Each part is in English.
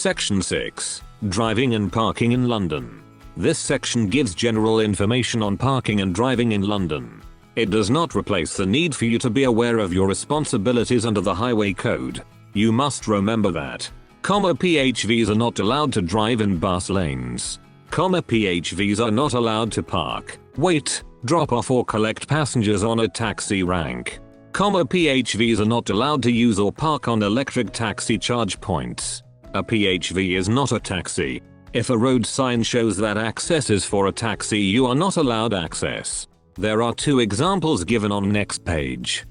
Section 6. Driving and parking in London. This section gives general information on parking and driving in London. It does not replace the need for you to be aware of your responsibilities under the Highway Code. You must remember that, PHVs are not allowed to drive in bus lanes. PHVs are not allowed to park, wait, drop off or collect passengers on a taxi rank. PHVs are not allowed to use or park on electric taxi charge points. A PHV is not a taxi. If a road sign shows that access is for a taxi, you are not allowed access. There are 2 examples given on next page.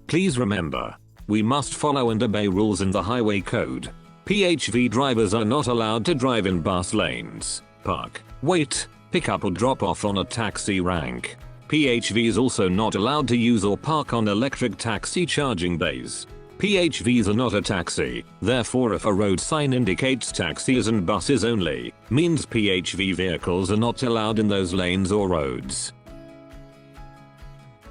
Please remember, we must follow and obey rules in the Highway Code. PHV drivers are not allowed to drive in bus lanes, park, wait, pick up or drop off on a taxi rank. PHVs also not allowed to use or park on electric taxi charging bays. PHVs are not a taxi, therefore if a road sign indicates taxis and buses only, means PHV vehicles are not allowed in those lanes or roads.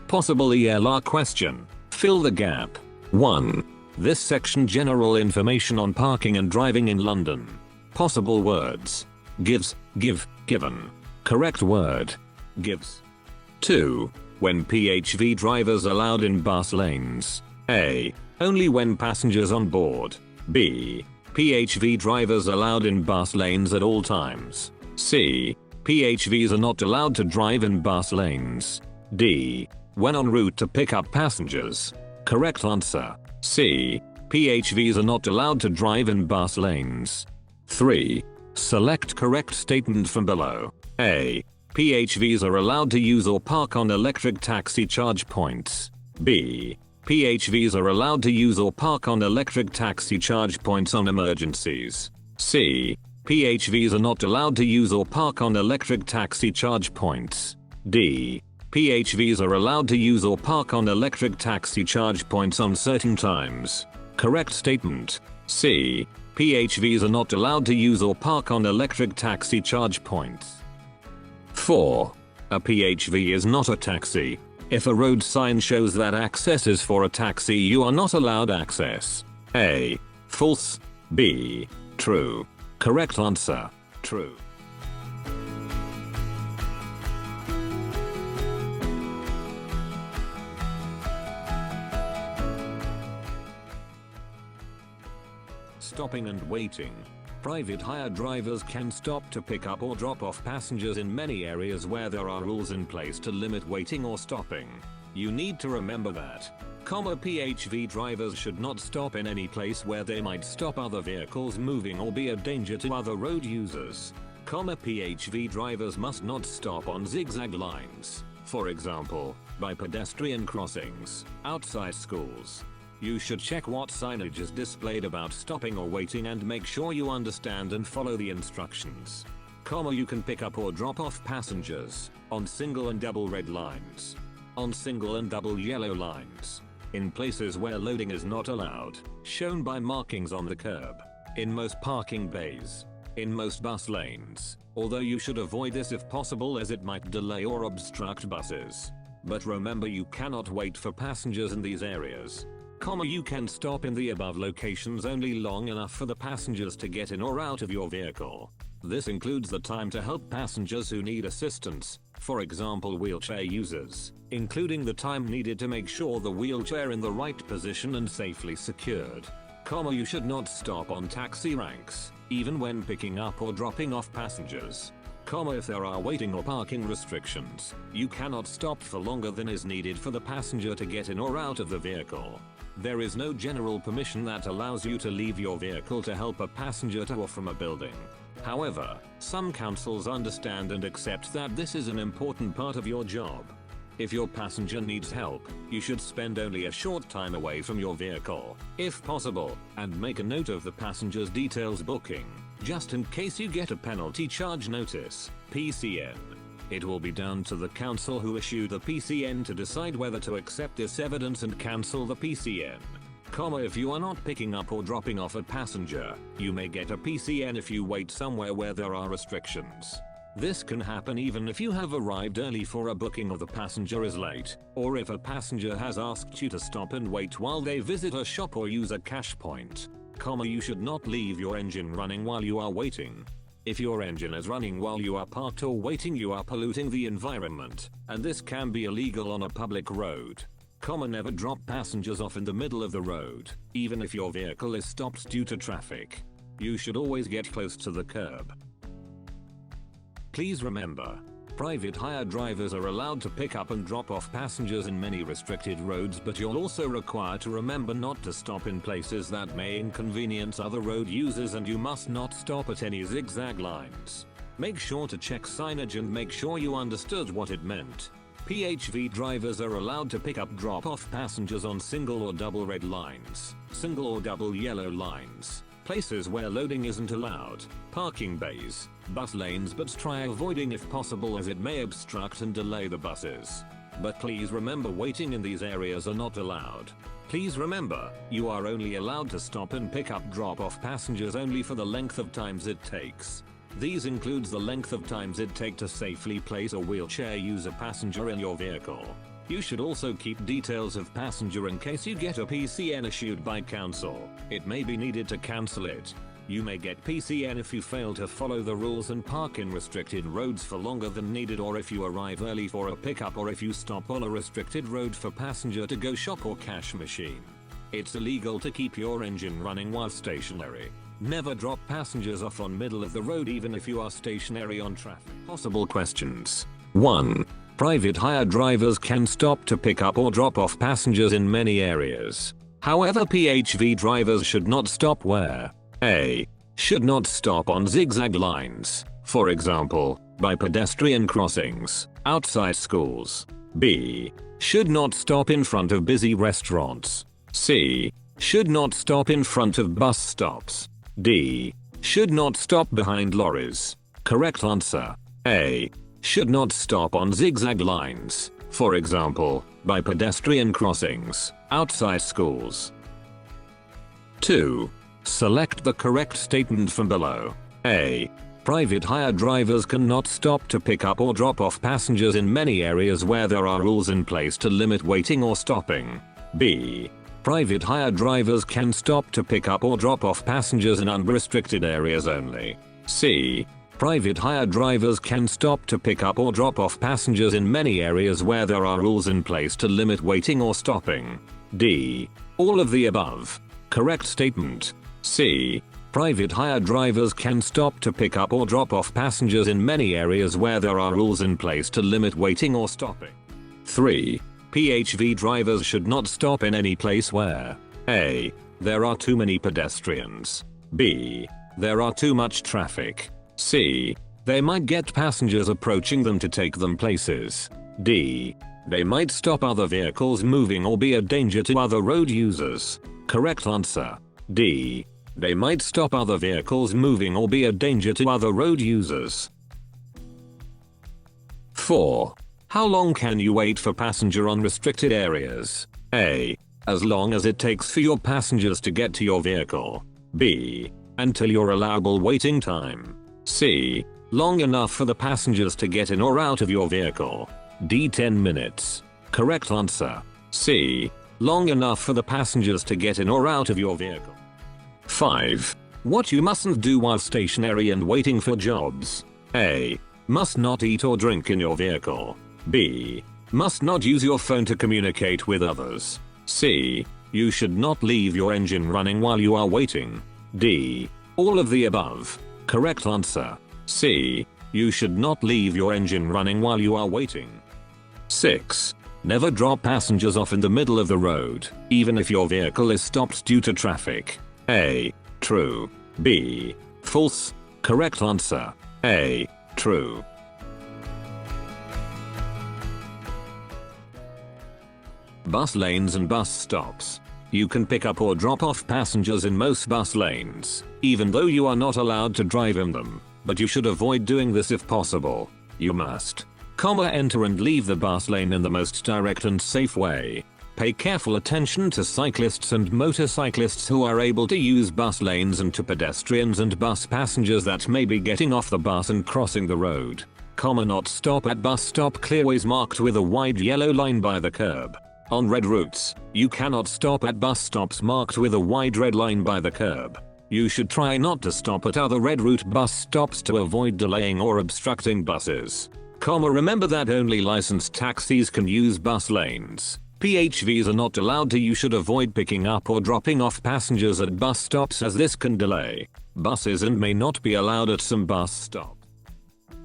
Possible ELR question. Fill the gap. 1. This section general information on parking and driving in London. Possible words. Gives, give, given. Correct word. Gives. 2. When PHV drivers allowed in bus lanes. A. Only when passengers on board. B. PHV drivers allowed in bus lanes at all times. C. PHVs are not allowed to drive in bus lanes. D. When en route to pick up passengers. Correct answer. C. PHVs are not allowed to drive in bus lanes. 3. Select correct statement from below. A. PHVs are allowed to use or park on electric taxi charge points. B. PHVs are allowed to use or park on electric taxi charge points on emergencies. C. PHVs are not allowed to use or park on electric taxi charge points. D. PHVs are allowed to use or park on electric taxi charge points on certain times. Correct statement. C. PHVs are not allowed to use or park on electric taxi charge points. 4. A PHV is not a taxi. If a road sign shows that access is for a taxi, you are not allowed access. A. False. B. True. Correct answer. True. Stopping and waiting. Private hire drivers can stop to pick up or drop off passengers in many areas where there are rules in place to limit waiting or stopping. You need to remember that, PHV drivers should not stop in any place where they might stop other vehicles moving or be a danger to other road users. PHV drivers must not stop on zigzag lines, for example, by pedestrian crossings, outside schools. You should check what signage is displayed about stopping or waiting and make sure you understand and follow the instructions. You can pick up or drop off passengers on single and double red lines, on single and double yellow lines, in places where loading is not allowed, shown by markings on the curb, in most parking bays, in most bus lanes, although you should avoid this if possible as it might delay or obstruct buses. But remember, you cannot wait for passengers in these areas. You can stop in the above locations only long enough for the passengers to get in or out of your vehicle. This includes the time to help passengers who need assistance, for example wheelchair users, including the time needed to make sure the wheelchair in the right position and safely secured. You should not stop on taxi ranks, even when picking up or dropping off passengers. If there are waiting or parking restrictions, you cannot stop for longer than is needed for the passenger to get in or out of the vehicle. There is no general permission that allows you to leave your vehicle to help a passenger to or from a building. However, some councils understand and accept that this is an important part of your job. If your passenger needs help, you should spend only a short time away from your vehicle, if possible, and make a note of the passenger's details booking, just in case you get a penalty charge notice, PCN. It will be down to the council who issued the PCN to decide whether to accept this evidence and cancel the PCN. If you are not picking up or dropping off a passenger, you may get a PCN if you wait somewhere where there are restrictions. This can happen even if you have arrived early for a booking or the passenger is late, or if a passenger has asked you to stop and wait while they visit a shop or use a cash point. You should not leave your engine running while you are waiting. If your engine is running while you are parked or waiting, you are polluting the environment, and this can be illegal on a public road. Never drop passengers off in the middle of the road, even if your vehicle is stopped due to traffic. You should always get close to the curb. Please remember, private hire drivers are allowed to pick up and drop off passengers in many restricted roads, but you're also required to remember not to stop in places that may inconvenience other road users, and you must not stop at any zigzag lines. Make sure to check signage and make sure you understood what it meant. PHV drivers are allowed to pick up drop-off passengers on single or double red lines, single or double yellow lines, places where loading isn't allowed, parking bays, bus lanes, but try avoiding if possible as it may obstruct and delay the buses. But please remember, waiting in these areas are not allowed. Please remember, you are only allowed to stop and pick up drop-off passengers only for the length of times it takes. These includes the length of times it takes to safely place a wheelchair user passenger in your vehicle. You should also keep details of passenger in case you get a PCN issued by council. It may be needed to cancel it. You may get PCN if you fail to follow the rules and park in restricted roads for longer than needed, or if you arrive early for a pickup, or if you stop on a restricted road for passenger to go shop or cash machine. It's illegal to keep your engine running while stationary. Never drop passengers off on middle of the road even if you are stationary on traffic. Possible questions. 1. Private hire drivers can stop to pick up or drop off passengers in many areas. However, PHV drivers should not stop where A. Should not stop on zigzag lines, for example, by pedestrian crossings, outside schools. B. Should not stop in front of busy restaurants. C. Should not stop in front of bus stops. D. Should not stop behind lorries. Correct answer. A. Should not stop on zigzag lines, for example, by pedestrian crossings, outside schools. 2. Select the correct statement from below. A. Private hire drivers cannot stop to pick up or drop off passengers in many areas where there are rules in place to limit waiting or stopping. B. Private hire drivers can stop to pick up or drop off passengers in unrestricted areas only. C. Private hire drivers can stop to pick up or drop off passengers in many areas where there are rules in place to limit waiting or stopping. D. All of the above. Correct statement. C. Private hire drivers can stop to pick up or drop off passengers in many areas where there are rules in place to limit waiting or stopping. 3. PHV drivers should not stop in any place where A. There are too many pedestrians. B. There are too much traffic. C. They might get passengers approaching them to take them places. D. They might stop other vehicles moving or be a danger to other road users. Correct answer. D. They might stop other vehicles moving or be a danger to other road users. 4. How long can you wait for passenger on restricted areas? A. As long as it takes for your passengers to get to your vehicle. B. Until your allowable waiting time. C. Long enough for the passengers to get in or out of your vehicle. D. 10 minutes. Correct answer. C. Long enough for the passengers to get in or out of your vehicle. 5. What you mustn't do while stationary and waiting for jobs. A. Must not eat or drink in your vehicle. B. Must not use your phone to communicate with others. C. You should not leave your engine running while you are waiting. D. All of the above. Correct answer. C. You should not leave your engine running while you are waiting. 6. Never drop passengers off in the middle of the road, even if your vehicle is stopped due to traffic. A. True. B. False. Correct answer. A. True. Bus lanes and bus stops. You can pick up or drop off passengers in most bus lanes, even though you are not allowed to drive in them, but you should avoid doing this if possible. You must, enter and leave the bus lane in the most direct and safe way. Pay careful attention to cyclists and motorcyclists who are able to use bus lanes and to pedestrians and bus passengers that may be getting off the bus and crossing the road. Not stop at bus stop clearways marked with a wide yellow line by the curb. On red routes, you cannot stop at bus stops marked with a wide red line by the curb. You should try not to stop at other red route bus stops to avoid delaying or obstructing buses. Remember that only licensed taxis can use bus lanes. PHVs are not allowed to. You should avoid picking up or dropping off passengers at bus stops as this can delay buses and may not be allowed at some bus stops.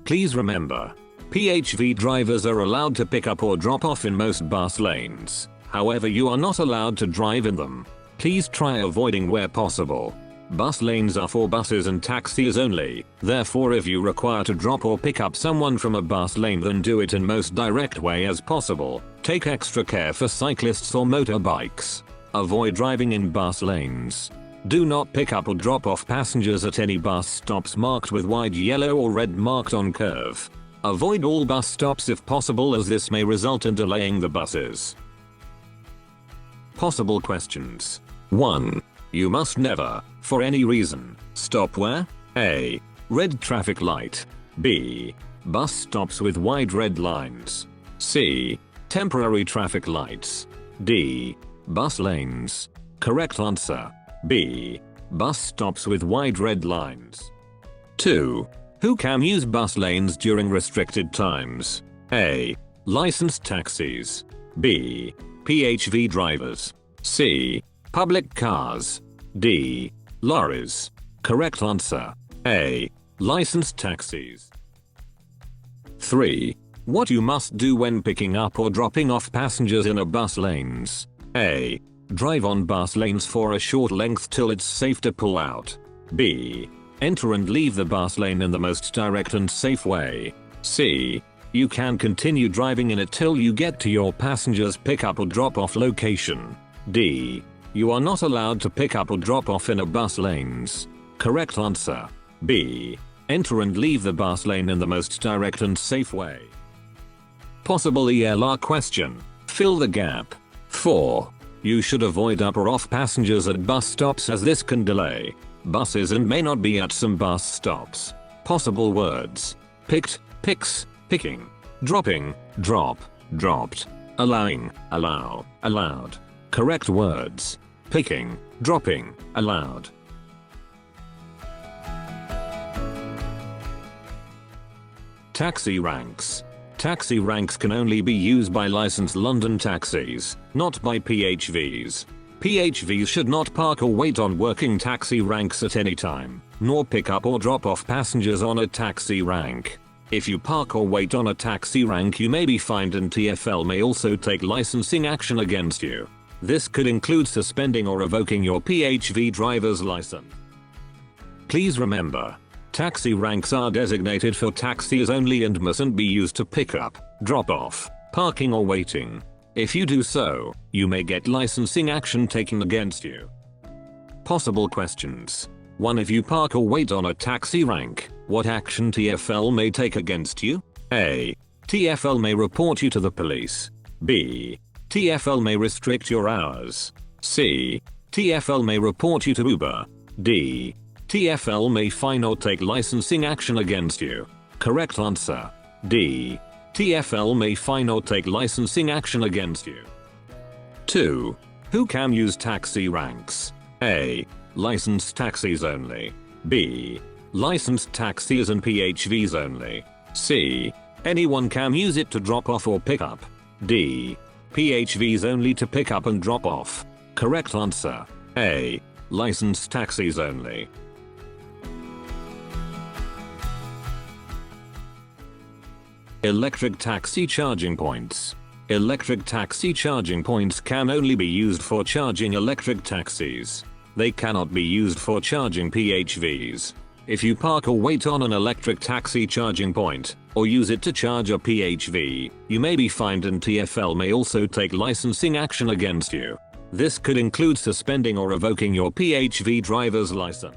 Please remember, PHV drivers are allowed to pick up or drop off in most bus lanes. However, you are not allowed to drive in them. Please try avoiding where possible. Bus lanes are for buses and taxis only, therefore if you require to drop or pick up someone from a bus lane, then do it in most direct way as possible. Take extra care for cyclists or motorbikes. Avoid driving in bus lanes. Do not pick up or drop off passengers at any bus stops marked with wide yellow or red marked on curve. Avoid all bus stops if possible, as this may result in delaying the buses. Possible questions. 1. You must never, for any reason, stop where? A. Red traffic light. B. Bus stops with wide red lines. C. Temporary traffic lights. D. Bus lanes. Correct answer. B. Bus stops with wide red lines. 2. Who can use bus lanes during restricted times? A. Licensed taxis. B. PHV drivers. C. Public cars. D. Lorries. Correct answer. A. Licensed taxis. 3. What you must do when picking up or dropping off passengers in a bus lanes. A. Drive on bus lanes for a short length till it's safe to pull out. B. Enter and leave the bus lane in the most direct and safe way. C. You can continue driving in it till you get to your passenger's pickup or drop off location. D. You are not allowed to pick up or drop off in a bus lanes. Correct answer. B. Enter and leave the bus lane in the most direct and safe way. Possible ELR question. Fill the gap. 4. You should avoid up or off passengers at bus stops as this can delay buses and may not be at some bus stops. Possible words. Picked, picks, picking. Dropping, drop, dropped. Allowing, allow, allowed. Correct words. Picking, dropping, allowed. Taxi ranks. Taxi ranks can only be used by licensed London taxis, not by PHVs. PHVs should not park or wait on working taxi ranks at any time, nor pick up or drop off passengers on a taxi rank. If you park or wait on a taxi rank, you may be fined, and TfL may also take licensing action against you. This could include suspending or revoking your PHV driver's license. Please remember, taxi ranks are designated for taxis only and mustn't be used to pick up, drop off, parking or waiting. If you do so, you may get licensing action taken against you. Possible questions. 1. If you park or wait on a taxi rank, what action TfL may take against you? A. TfL may report you to the police. B. TfL may restrict your hours. C. TfL may report you to Uber. D. TfL may fine or take licensing action against you. Correct answer. D. TfL may fine or take licensing action against you. 2. Who can use taxi ranks? A. Licensed taxis only. B. Licensed taxis and PHVs only. C. Anyone can use it to drop off or pick up. D. PHVs only to pick up and drop off. Correct answer. A. Licensed taxis only. Electric taxi charging points. Electric taxi charging points can only be used for charging electric taxis. They cannot be used for charging PHVs. If you park or wait on an electric taxi charging point, or use it to charge a PHV, you may be fined, and TfL may also take licensing action against you. This could include suspending or revoking your PHV driver's license.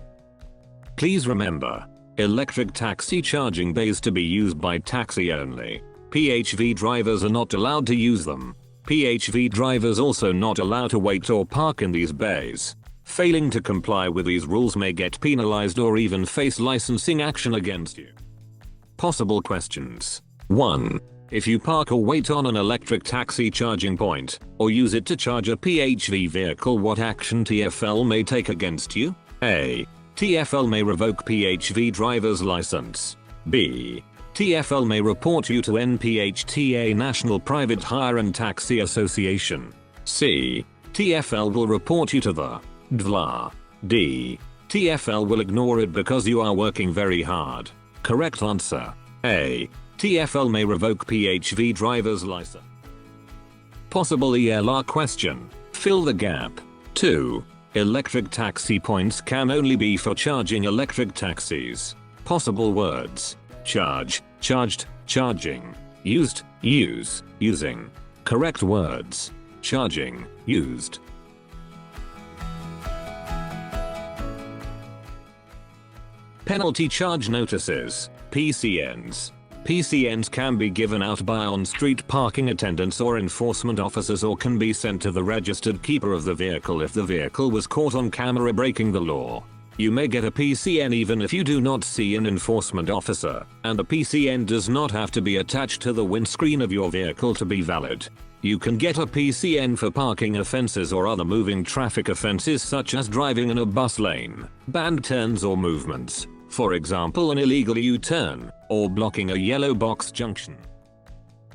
Please remember, electric taxi charging bays to be used by taxi only. PHV drivers are not allowed to use them. PHV drivers also not allowed to wait or park in these bays. Failing to comply with these rules may get penalized or even face licensing action against you. Possible questions. 1. If you park or wait on an electric taxi charging point, or use it to charge a PHV vehicle, what action TfL may take against you? A. TfL may revoke PHV driver's license. B. TfL may report you to NPHTA National Private Hire and Taxi Association. C. TfL will report you to the DVLA. D. TfL will ignore it because you are working very hard. Correct answer. A. TfL may revoke PHV driver's license. Possible ELR question. Fill the gap. 2. Electric taxi points can only be for charging electric taxis. Possible words. Charge, charged, charging. Used, use, using. Correct words. Charging, used. Penalty charge notices, PCNs. PCNs can be given out by on-street parking attendants or enforcement officers, or can be sent to the registered keeper of the vehicle if the vehicle was caught on camera breaking the law. You may get a PCN even if you do not see an enforcement officer, and the PCN does not have to be attached to the windscreen of your vehicle to be valid. You can get a PCN for parking offenses or other moving traffic offenses such as driving in a bus lane, banned turns or movements. For example, an illegal U-turn, or blocking a yellow box junction.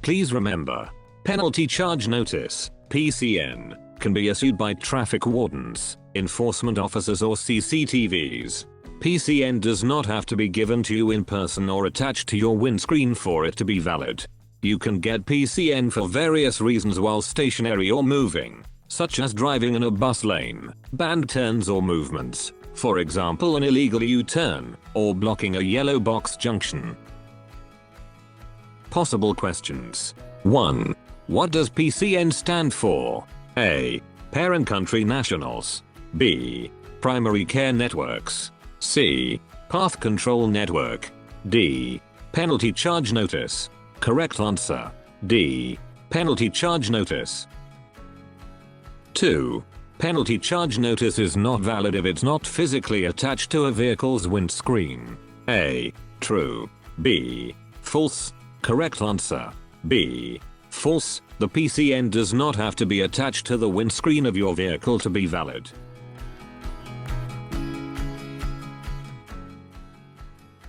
Please remember, penalty charge notice, PCN, can be issued by traffic wardens, enforcement officers or CCTVs. PCN does not have to be given to you in person or attached to your windscreen for it to be valid. You can get PCN for various reasons while stationary or moving, such as driving in a bus lane, banned turns or movements. For example, an illegal U-turn, or blocking a yellow box junction. Possible questions. 1. What does PCN stand for? A. Parent country nationals. B. Primary care networks. C. Path control network. D. Penalty charge notice. Correct answer. D. Penalty charge notice. 2. Penalty charge notice is not valid if it's not physically attached to a vehicle's windscreen. A. True. B. False. Correct answer. B. False. The PCN does not have to be attached to the windscreen of your vehicle to be valid.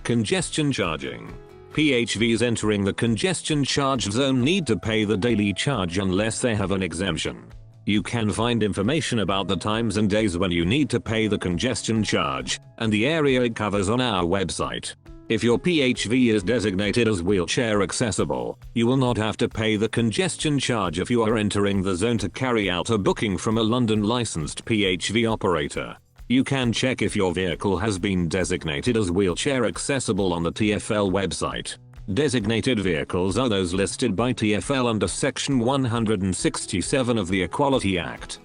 Congestion charging. PHVs entering the congestion charge zone need to pay the daily charge unless they have an exemption. You can find information about the times and days when you need to pay the congestion charge, and the area it covers on our website. If your PHV is designated as wheelchair accessible, you will not have to pay the congestion charge if you are entering the zone to carry out a booking from a London licensed PHV operator. You can check if your vehicle has been designated as wheelchair accessible on the TfL website. Designated vehicles are those listed by TfL under Section 167 of the Equality Act.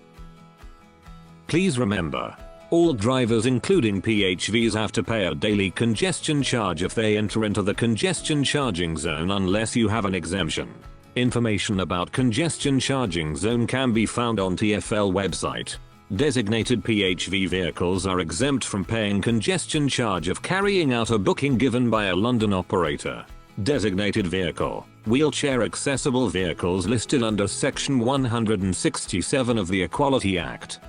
Please remember, all drivers including PHVs have to pay a daily congestion charge if they enter into the congestion charging zone unless you have an exemption. Information about congestion charging zone can be found on TfL website. Designated PHV vehicles are exempt from paying congestion charge if carrying out a booking given by a London operator. Designated vehicle, wheelchair accessible vehicles listed under Section 167 of the Equality Act.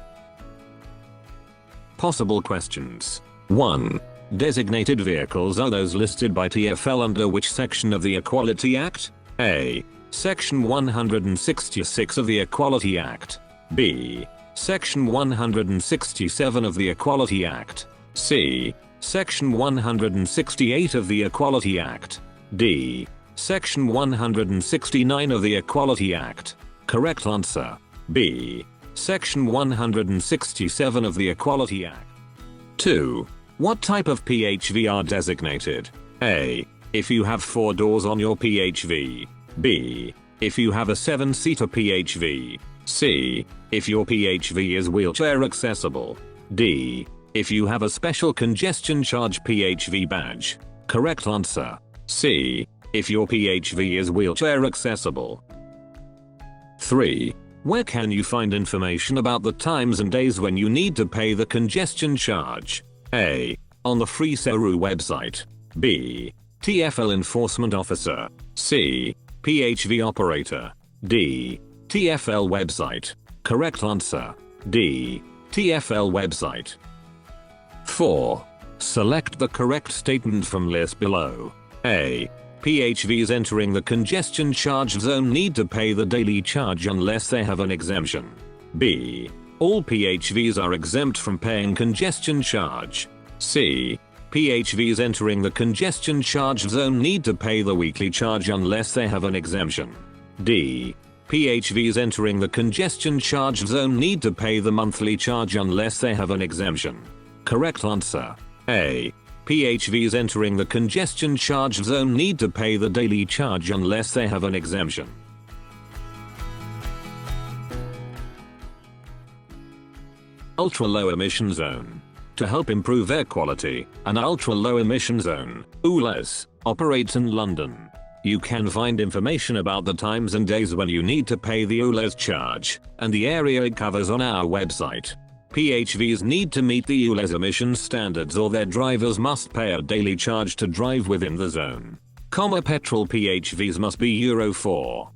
Possible questions. 1. Designated vehicles are those listed by TfL under which section of the Equality Act? A. Section 166 of the Equality Act. B. Section 167 of the Equality Act. C. Section 168 of the Equality Act. D. Section 169 of the Equality Act. Correct answer. B. Section 167 of the Equality Act. 2. What type of PHV are designated? A. If you have 4 doors on your PHV. B. If you have a 7-seater PHV. C. If your PHV is wheelchair accessible. D. If you have a special congestion charge PHV badge. Correct answer. C. If your PHV is wheelchair accessible. 3. Where can you find information about the times and days when you need to pay the congestion charge? A. On the free SERU website. B. TfL enforcement officer. C. PHV operator. D. TfL website. Correct answer. D. TfL website. 4. Select the correct statement from list below. A. PHVs entering the congestion charge zone need to pay the daily charge unless they have an exemption. B. All PHVs are exempt from paying congestion charge. C. PHVs entering the congestion charge zone need to pay the weekly charge unless they have an exemption. D. PHVs entering the congestion charge zone need to pay the monthly charge unless they have an exemption. Correct answer. A. PHVs entering the congestion charge zone need to pay the daily charge unless they have an exemption. Ultra-low emission zone. To help improve air quality, an ultra-low emission zone, ULEZ, operates in London. You can find information about the times and days when you need to pay the ULEZ charge, and the area it covers on our website. PHVs need to meet the ULEZ emissions standards or their drivers must pay a daily charge to drive within the zone. Petrol PHVs must be Euro 4.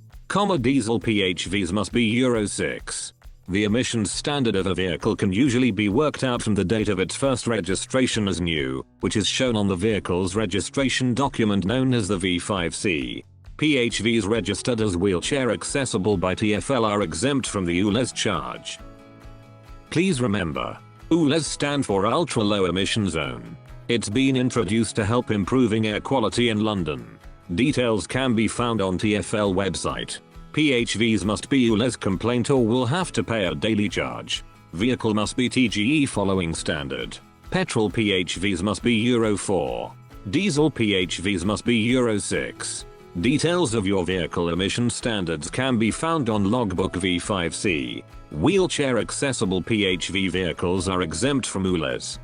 Diesel PHVs must be Euro 6. The emissions standard of a vehicle can usually be worked out from the date of its first registration as new, which is shown on the vehicle's registration document known as the V5C. PHVs registered as wheelchair accessible by TfL are exempt from the ULEZ charge. Please remember, ULEZ stand for Ultra Low Emission Zone. It's been introduced to help improving air quality in London. Details can be found on TfL website. PHVs must be ULEZ compliant or will have to pay a daily charge. Vehicle must be TGE following standard. Petrol PHVs must be Euro 4. Diesel PHVs must be Euro 6. Details of your vehicle emission standards can be found on Logbook V5C. Wheelchair accessible PHV vehicles are exempt from ULEZ.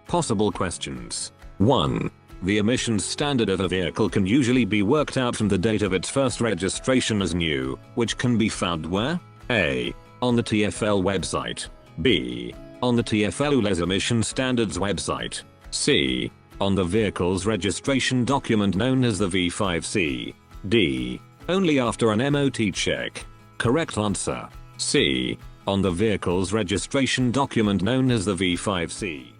Possible questions. 1. The emissions standard of a vehicle can usually be worked out from the date of its first registration as new, which can be found where? A. On the TfL website. B. On the TfL ULEZ emission standards website. C. On the vehicle's registration document known as the V5C. D. Only after an MOT check. Correct answer. C. On the vehicle's registration document known as the V5C.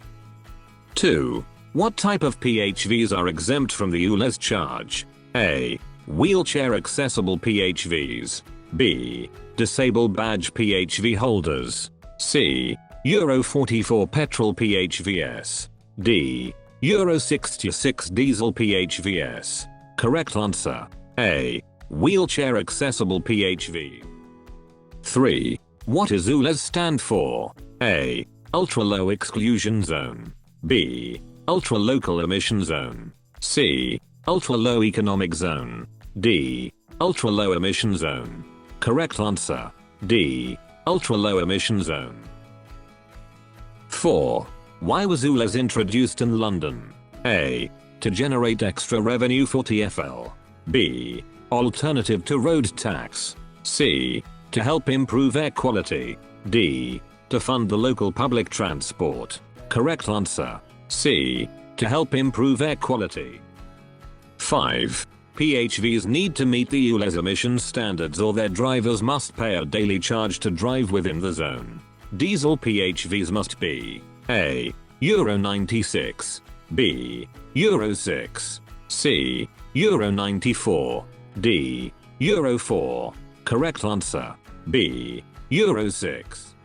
2. What type of PHVs are exempt from the ULEZ charge? A. Wheelchair accessible PHVs. B. Disabled badge PHV holders. C. Euro 44 petrol PHVs. D. Euro 66 diesel PHVs. Correct answer. A. Wheelchair accessible PHV. 3. What does ULEZ stand for? A. Ultra low exclusion zone. B. Ultra local emission zone. C. Ultra low economic zone. D. Ultra low emission zone. Correct answer. D. Ultra low emission zone. 4. Why was ULEZ introduced in London? A. To generate extra revenue for TfL. B. Alternative to road tax. C. To help improve air quality. D. To fund the local public transport. Correct answer. C. To help improve air quality. 5. PHVs need to meet the ULEZ emission standards or their drivers must pay a daily charge to drive within the zone. Diesel PHVs must be A. Euro 96. B. Euro 6. C. Euro 94. D. Euro 4. Correct answer. B. Euro 6.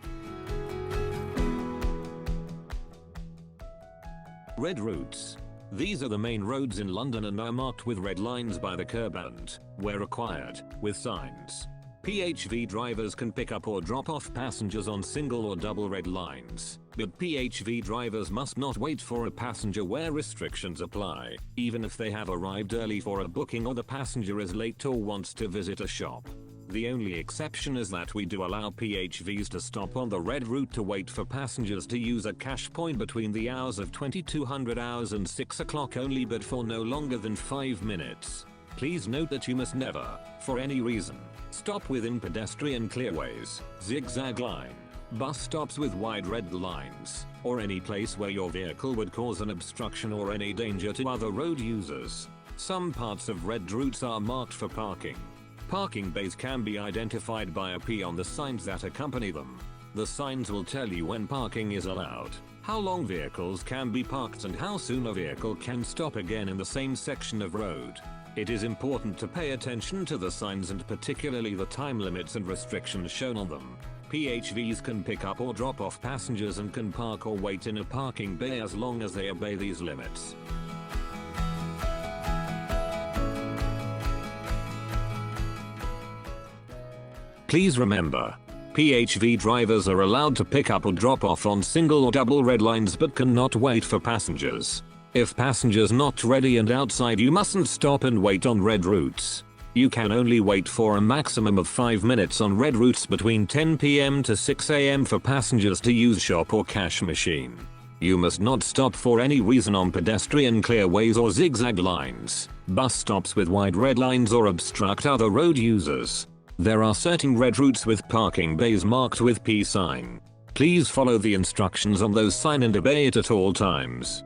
Red routes. These are the main roads in London and are marked with red lines by the curb and, where required, with signs. PHV drivers can pick up or drop off passengers on single or double red lines, but PHV drivers must not wait for a passenger where restrictions apply, even if they have arrived early for a booking or the passenger is late or wants to visit a shop. The only exception is that we do allow PHVs to stop on the red route to wait for passengers to use a cash point between the hours of 2200 hours and 6 o'clock only, but for no longer than 5 minutes. Please note that you must never, for any reason, stop within pedestrian clearways, zigzag line, bus stops with wide red lines, or any place where your vehicle would cause an obstruction or any danger to other road users. Some parts of red routes are marked for parking. Parking bays can be identified by a P on the signs that accompany them. The signs will tell you when parking is allowed, how long vehicles can be parked and how soon a vehicle can stop again in the same section of road. It is important to pay attention to the signs and particularly the time limits and restrictions shown on them. PHVs can pick up or drop off passengers and can park or wait in a parking bay as long as they obey these limits. Please remember, PHV drivers are allowed to pick up or drop off on single or double red lines but cannot wait for passengers. If passengers not ready and outside, you mustn't stop and wait on red routes. You can only wait for a maximum of 5 minutes on red routes between 10 p.m. to 6 a.m. for passengers to use shop or cash machine. You must not stop for any reason on pedestrian clearways or zigzag lines, bus stops with wide red lines, or obstruct other road users. There are certain red routes with parking bays marked with P sign. Please follow the instructions on those signs and obey it at all times.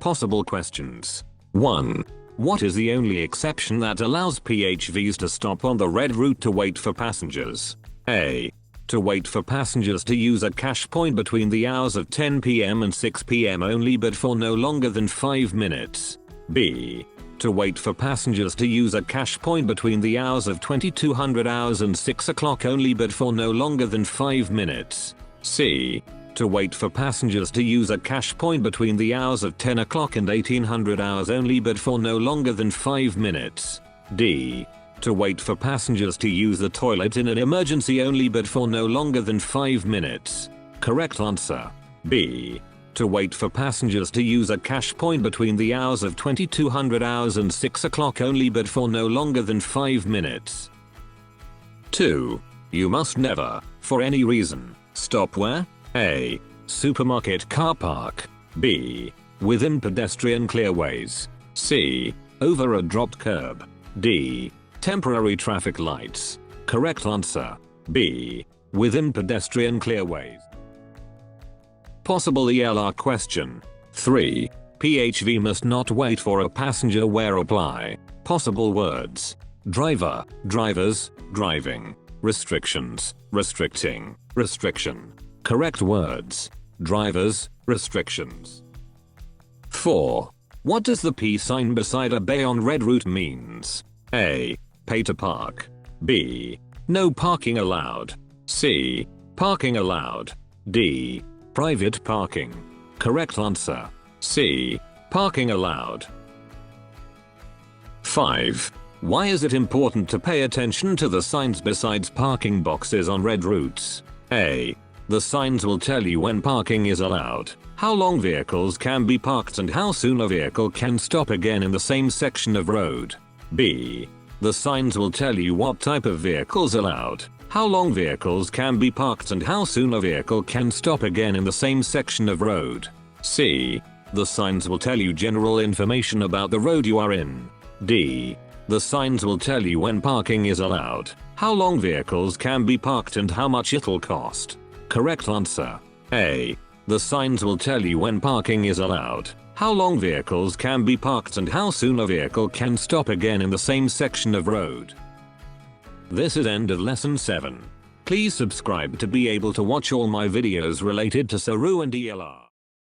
Possible questions. 1. What is the only exception that allows PHVs to stop on the red route to wait for passengers? A. To wait for passengers to use a cash point between the hours of 10 p.m. and 6 p.m. only but for no longer than 5 minutes. B. To wait for passengers to use a cash point between the hours of 2200 hours and 6 o'clock only but for no longer than 5 minutes. C. To wait for passengers to use a cash point between the hours of 10 o'clock and 1800 hours only but for no longer than 5 minutes. D. To wait for passengers to use the toilet in an emergency only but for no longer than 5 minutes. Correct answer. B. To wait for passengers to use a cash point between the hours of 2200 hours and 6 o'clock only but for no longer than 5 minutes. 2. You must never, for any reason, stop where? A. Supermarket car park. B. Within pedestrian clearways. C. Over a dropped curb. D. Temporary traffic lights. Correct answer. B. Within pedestrian clearways. Possible ELR question. 3. PHV must not wait for a passenger where apply. Possible words. Driver, drivers, driving. Restrictions, restricting, restriction. Correct words. Drivers, restrictions. 4. What does the P sign beside a bay on red route means? A. Pay to park. B. No parking allowed. C. Parking allowed. D. Private parking. Correct answer. C. Parking allowed. 5. Why is it important to pay attention to the signs besides parking boxes on red routes? A. The signs will tell you when parking is allowed, how long vehicles can be parked and how soon a vehicle can stop again in the same section of road. B. The signs will tell you what type of vehicles allowed, how long vehicles can be parked and how soon a vehicle can stop again in the same section of road. C. The signs will tell you general information about the road you are in. D. The signs will tell you when parking is allowed, how long vehicles can be parked and how much it'll cost. Correct answer. A. The signs will tell you when parking is allowed, how long vehicles can be parked and how soon a vehicle can stop again in the same section of road. This is end of lesson 7. Please subscribe to be able to watch all my videos related to SERU and ELR.